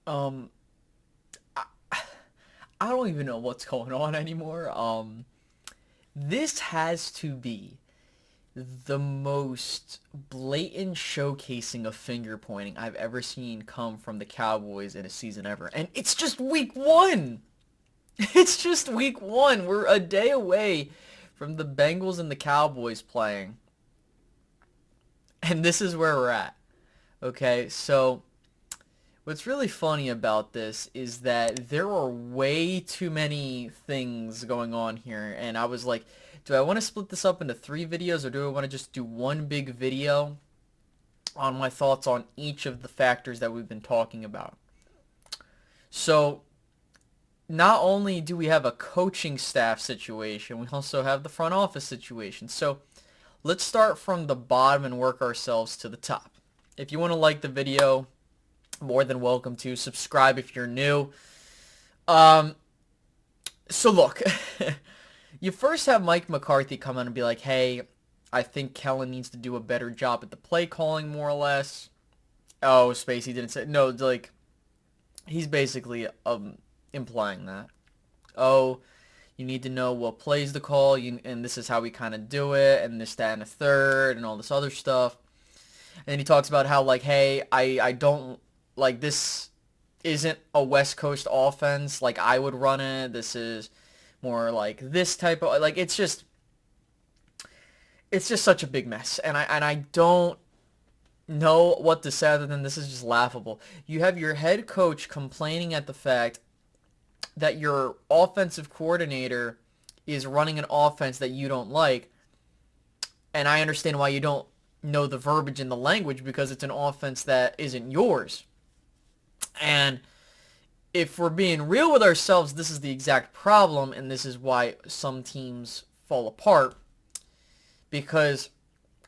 Um, I, I don't even know what's going on anymore. This has to be the most blatant showcasing of finger pointing I've ever seen come from the Cowboys in a season ever. And it's just week one. It's just week one. We're a day away from the Bengals and the Cowboys playing. And this is where we're at. Okay, so what's really funny about this is that there are way too many things going on here, and I was like, do I want to split this up into three videos, or do I want to just do one big video on my thoughts on each of the factors that we've been talking about? So, not only do we have a coaching staff situation, we also have the front office situation. So, let's start from the bottom and work ourselves to the top. If you want to like the video, more than welcome to. Subscribe if you're new. Um, so look, you first have Mike McCarthy come on and be like, hey, I think Kellen needs to do a better job at the play calling, more or less. Oh, Spacey didn't say, no, like, he's basically implying that. Oh, you need to know what plays to call, and this is how we kind of do it, and this, that, and a third, and all this other stuff. And he talks about how, like, hey, I don't, like, this isn't a West Coast offense like I would run it. This is more like this type of, like, it's just such a big mess. And I don't know what to say other than this is just laughable. You have your head coach complaining at the fact that your offensive coordinator is running an offense that you don't like, and I understand why you don't know the verbiage and the language because it's an offense that isn't yours. And if we're being real with ourselves, this is the exact problem, and this is why some teams fall apart, because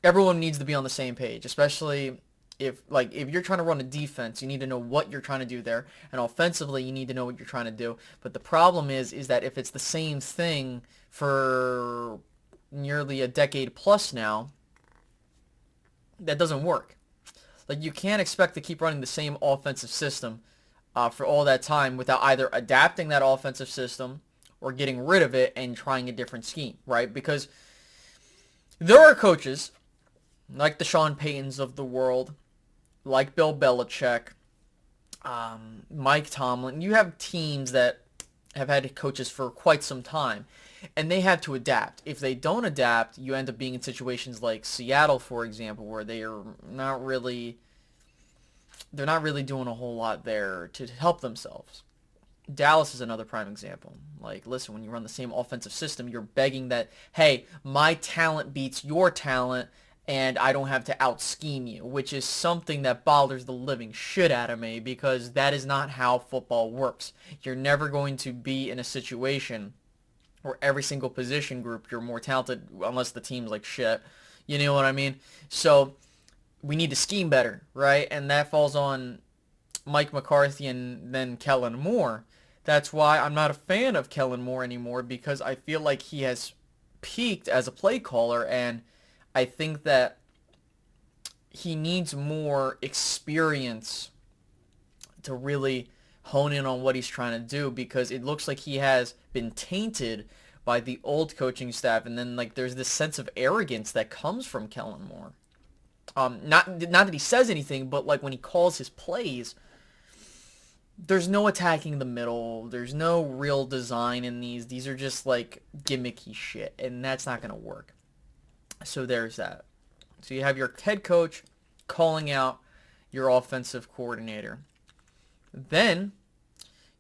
everyone needs to be on the same page, especially if you're trying to run a defense, you need to know what you're trying to do there, and offensively, you need to know what you're trying to do. But the problem is that if it's the same thing for nearly a decade plus now, that doesn't work. Like, you can't expect to keep running the same offensive system for all that time without either adapting that offensive system or getting rid of it and trying a different scheme, right? Because there are coaches like the Sean Paytons of the world, like Bill Belichick, Mike Tomlin. You have teams that have had coaches for quite some time, and they have to adapt. If they don't adapt, you end up being in situations like Seattle, for example, where they're not really doing a whole lot there to help themselves. Dallas is another prime example. Like, listen, when you run the same offensive system, you're begging that, hey, my talent beats your talent, and I don't have to out-scheme you, which is something that bothers the living shit out of me because that is not how football works. You're never going to be in a situation where every single position group you're more talented unless the team's like shit. You know what I mean? So we need to scheme better, right? And that falls on Mike McCarthy and then Kellen Moore. That's why I'm not a fan of Kellen Moore anymore because I feel like he has peaked as a play caller, and I think that he needs more experience to really hone in on what he's trying to do because it looks like he has been tainted by the old coaching staff, and then like there's this sense of arrogance that comes from Kellen Moore. Not that he says anything, but like when he calls his plays, there's no attacking the middle. There's no real design in these. These are just like gimmicky shit, and that's not gonna work. So there's that. So you have your head coach calling out your offensive coordinator. Then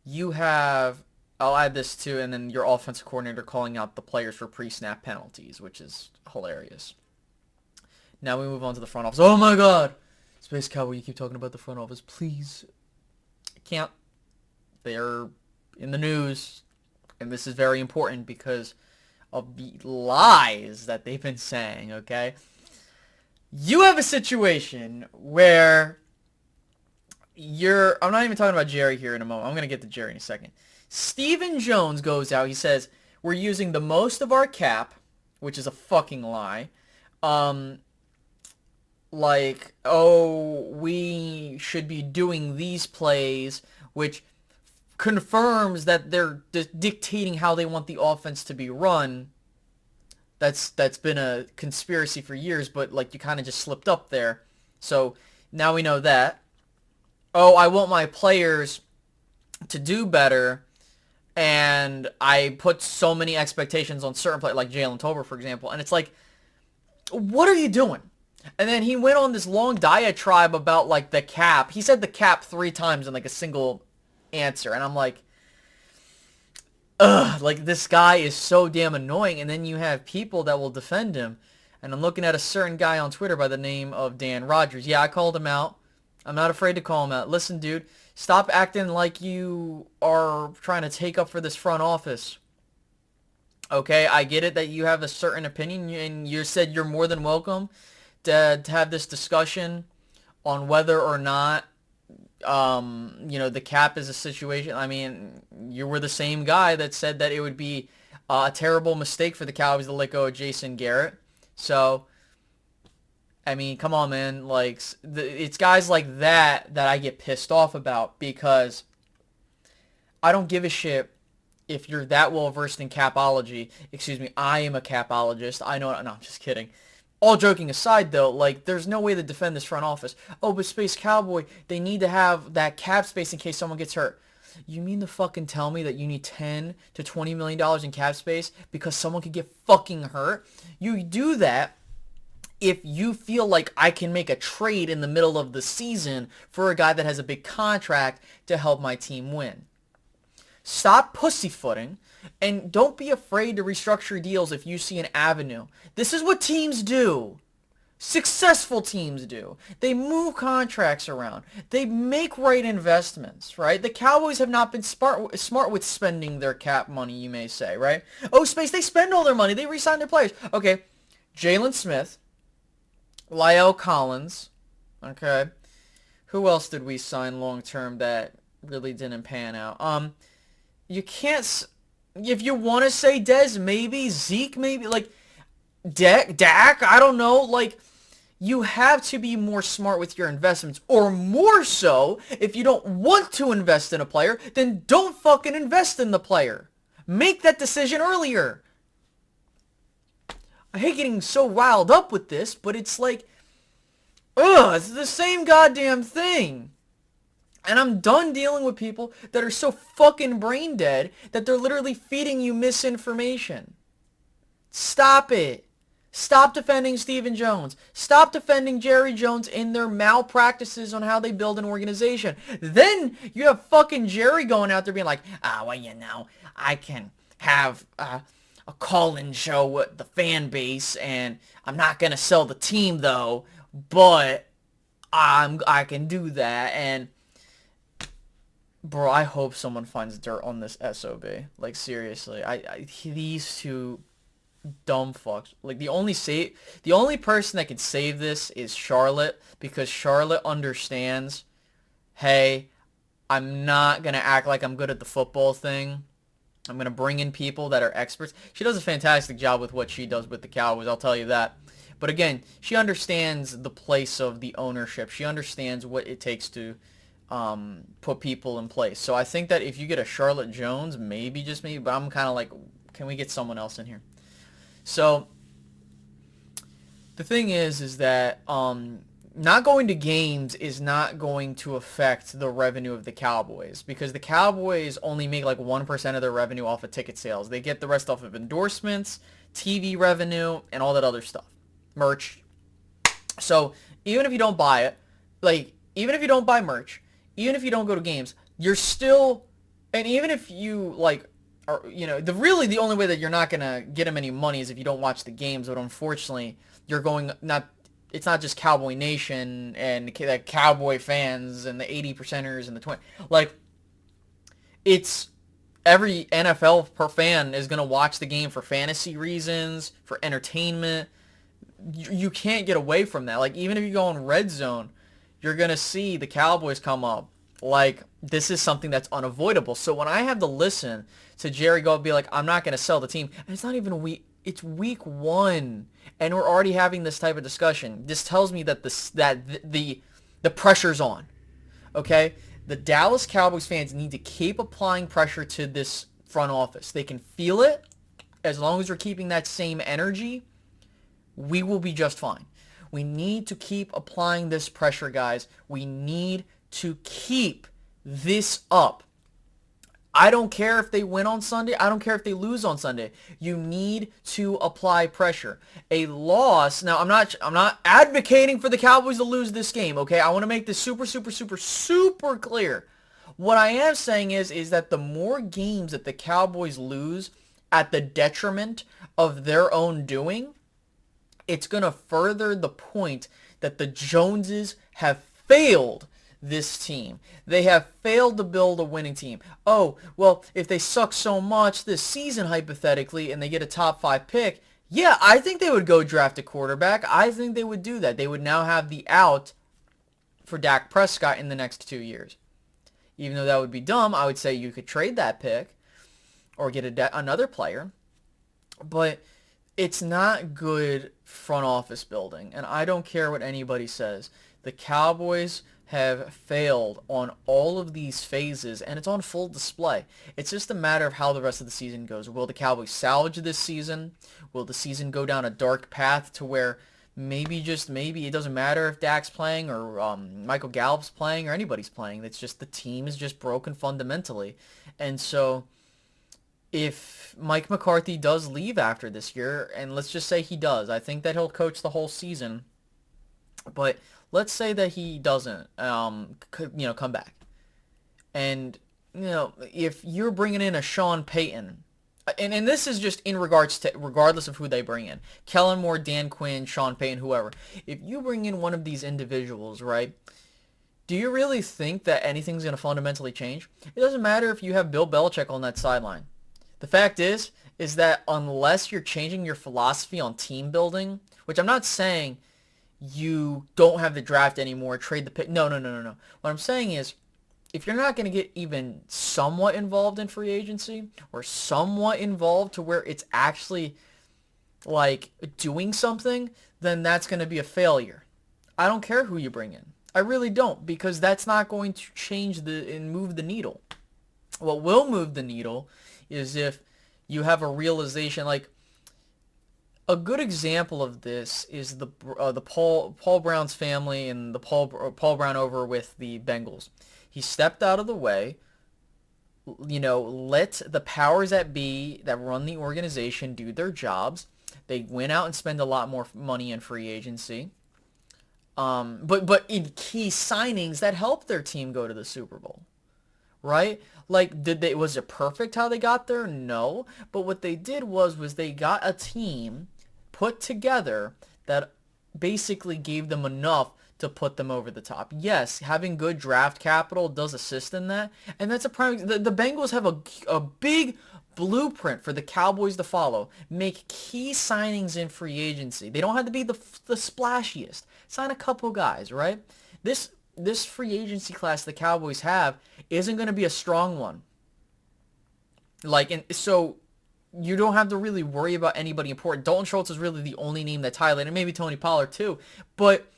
you have, I'll add this too, and then your offensive coordinator calling out the players for pre-snap penalties, which is hilarious. Now we move on to the front office. Oh my god! Space Cowboy, you keep talking about the front office. Please. I can't. They're in the news, and this is very important because of the lies that they've been saying, okay? You have a situation where I'm not even talking about Jerry here in a moment. I'm going to get to Jerry in a second. Stephen Jones goes out. He says, we're using the most of our cap, which is a fucking lie. Like, oh, we should be doing these plays which confirms that they're dictating how they want the offense to be run. That's been a conspiracy for years, but like you kind of just slipped up there. So now we know that. Oh, I want my players to do better, and I put so many expectations on certain players, like Jalen Tolbert, for example, and it's like, what are you doing? And then he went on this long diatribe about like the cap. He said the cap 3 times in like a single answer, and I'm like, ugh, like this guy is so damn annoying. And then you have people that will defend him, and I'm looking at a certain guy on Twitter by the name of Dan Rogers. Yeah, I called him out. I'm not afraid to call him out. Listen, dude, stop acting like you are trying to take up for this front office. Okay, I get it that you have a certain opinion, and you said you're more than welcome to have this discussion on whether or not, the cap is a situation. I mean, you were the same guy that said that it would be a terrible mistake for the Cowboys to let go of Jason Garrett. So, I mean, come on, man. Like, it's guys like that I get pissed off about, because I don't give a shit if you're that well versed in capology. Excuse me, I am a capologist. I know. No, I'm just kidding. All joking aside, though, like, there's no way to defend this front office. Oh, but Space Cowboy, they need to have that cap space in case someone gets hurt. You mean to fucking tell me that you need $10 to $20 million in cap space because someone could get fucking hurt? You do that if you feel like I can make a trade in the middle of the season for a guy that has a big contract to help my team win. Stop pussyfooting, and don't be afraid to restructure deals if you see an avenue. This is what teams do. Successful teams do. They move contracts around. They make right investments, right? The Cowboys have not been smart with spending their cap money, you may say, right? Oh, Space, they spend all their money. They re-sign their players. Okay, Jalen Smith, La'el Collins, okay. Who else did we sign long-term that really didn't pan out? You can't, if you want to say Dez, maybe, Zeke, maybe, like, Dak, I don't know, like, you have to be more smart with your investments, or more so, if you don't want to invest in a player, then don't fucking invest in the player. Make that decision earlier. I hate getting so riled up with this, but it's like, ugh, it's the same goddamn thing. And I'm done dealing with people that are so fucking brain dead that they're literally feeding you misinformation. Stop it. Stop defending Stephen Jones. Stop defending Jerry Jones in their malpractices on how they build an organization. Then you have fucking Jerry going out there being like, I can have a call-in show with the fan base, and I'm not going to sell the team, though, but I can do that. And bro, I hope someone finds dirt on this SOB. Like, seriously, these two dumb fucks. Like, the only person that can save this is Charlotte, because Charlotte understands, hey, I'm not gonna act like I'm good at the football thing. I'm gonna bring in people that are experts. She does a fantastic job with what she does with the Cowboys, I'll tell you that. But again, she understands the place of the ownership. She understands what it takes to put people in place. So I think that if you get a Charlotte Jones, maybe, just maybe, but I'm kind of like, can we get someone else in here? So the thing is that not going to games is not going to affect the revenue of the Cowboys, because the Cowboys only make like 1% of their revenue off of ticket sales. They get the rest off of endorsements, TV revenue, and all that other stuff. Merch. So even if you don't buy it, like, even if you don't buy merch, even if you don't go to games, you're still, and even if you, like, are, the only way that you're not going to get them any money is if you don't watch the games, but unfortunately, it's not just Cowboy Nation and the Cowboy fans and the 80%ers and the 20, like, it's every NFL per fan is going to watch the game for fantasy reasons, for entertainment. You can't get away from that. Like, even if you go on Red Zone, you're going to see the Cowboys come up. Like, this is something that's unavoidable. So when I have to listen to Jerry go and be like, I'm not going to sell the team, and it's not even it's week 1, and we're already having this type of discussion. This tells me that the pressure's on. Okay? The Dallas Cowboys fans need to keep applying pressure to this front office. They can feel it. As long as we're keeping that same energy, we will be just fine. We need to keep applying this pressure, guys. We need to keep this up. I don't care if they win on Sunday. I don't care if they lose on Sunday. You need to apply pressure. A loss. Now, I'm not advocating for the Cowboys to lose this game, okay? I want to make this super clear. What I am saying is that the more games that the Cowboys lose at the detriment of their own doing, it's going to further the point that the Joneses have failed this team. They have failed to build a winning team. Oh, well, if they suck so much this season, hypothetically, and they get a top 5 pick, yeah, I think they would go draft a quarterback. I think they would do that. They would now have the out for Dak Prescott in the next 2 years. Even though that would be dumb, I would say you could trade that pick or get another player. But it's not good front office building, and I don't care what anybody says. The Cowboys have failed on all of these phases, and it's on full display. It's just a matter of how the rest of the season goes. Will the Cowboys salvage this season? Will the season go down a dark path to where maybe, just maybe, it doesn't matter if Dak's playing or Michael Gallup's playing or anybody's playing. It's just the team is just broken fundamentally. And so if Mike McCarthy does leave after this year, and let's just say he does, I think that he'll coach the whole season, but let's say that he doesn't, come back. And, if you're bringing in a Sean Payton, and this is just in regards to, regardless of who they bring in, Kellen Moore, Dan Quinn, Sean Payton, whoever, if you bring in one of these individuals, right, do you really think that anything's going to fundamentally change? It doesn't matter if you have Bill Belichick on that sideline. The fact is that unless you're changing your philosophy on team building, which I'm not saying you don't have the draft anymore, trade the pick. No. What I'm saying is, if you're not going to get even somewhat involved in free agency or somewhat involved to where it's actually like doing something, then that's going to be a failure. I don't care who you bring in. I really don't, because that's not going to change and move the needle. What will move the needle is if you have a realization, like a good example of this is the Paul Brown's family and the Paul Brown over with the Bengals. He stepped out of the way, let the powers that be that run the organization do their jobs. They went out and spent a lot more money in free agency. But in key signings that helped their team go to the Super Bowl. Right? Like, was it perfect how they got there? No. But what they did was they got a team put together that basically gave them enough to put them over the top. Yes, having good draft capital does assist in that. And that's a prime. The Bengals have a big blueprint for the Cowboys to follow. Make key signings in free agency. They don't have to be the splashiest. Sign a couple guys, right? This free agency class the Cowboys have isn't going to be a strong one. So you don't have to really worry about anybody important. Dalton Schultz is really the only name that's highlighted, and maybe Tony Pollard too. But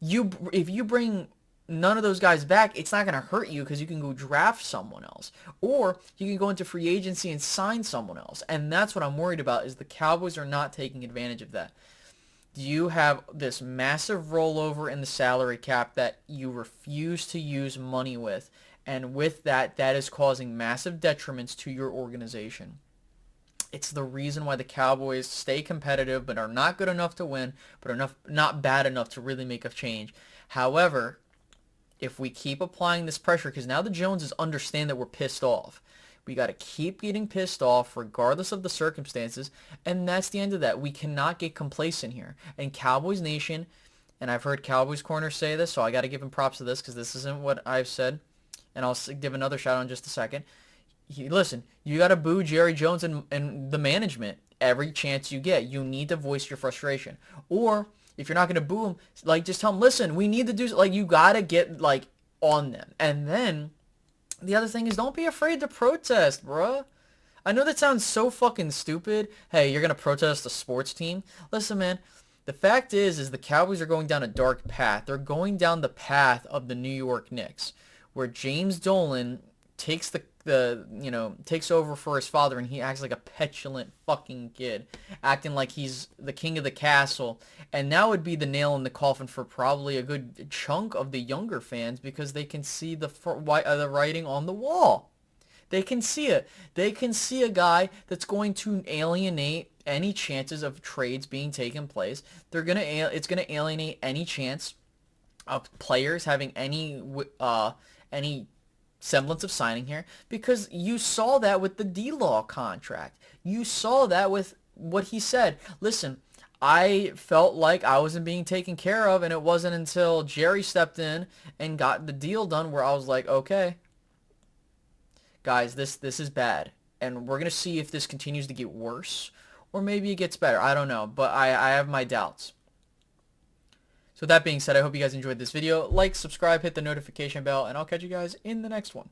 if you bring none of those guys back, it's not going to hurt you because you can go draft someone else. Or you can go into free agency and sign someone else. And that's what I'm worried about, is the Cowboys are not taking advantage of that. You have this massive rollover in the salary cap that you refuse to use money with. And with that is causing massive detriments to your organization. It's the reason why the Cowboys stay competitive but are not good enough to win, but are not bad enough to really make a change. However, if we keep applying this pressure, because now the Joneses understand that we're pissed off. We got to keep getting pissed off regardless of the circumstances, and that's the end of that. We cannot get complacent here. And Cowboys Nation, and I've heard Cowboys Corner say this, so I got to give him props to this because this isn't what I've said, and I'll give another shout out in just a second. Listen, you got to boo Jerry Jones and the management every chance you get. You need to voice your frustration. Or if you're not going to boo them, just tell them, listen, we need to do, you got to get, on them. And then the other thing is, don't be afraid to protest, bruh. I know that sounds so fucking stupid. Hey, you're going to protest a sports team? Listen, man, the fact is the Cowboys are going down a dark path. They're going down the path of the New York Knicks, where James Dolan takes takes over for his father, and he acts like a petulant fucking kid, acting like he's the king of the castle. And that would be the nail in the coffin for probably a good chunk of the younger fans, because they can see the writing on the wall. They can see it. They can see a guy that's going to alienate any chances of trades being taken place. It's gonna alienate any chance of players having any semblance of signing here, because you saw that with the D-Law contract. You saw that with what he said. Listen, I felt like I wasn't being taken care of, and it wasn't until Jerry stepped in and got the deal done where I was like, okay, guys, this is bad, and we're gonna see if this continues to get worse, or maybe it gets better. I don't know, but I have my doubts. So with that being said, I hope you guys enjoyed this video. Like, subscribe, hit the notification bell, and I'll catch you guys in the next one.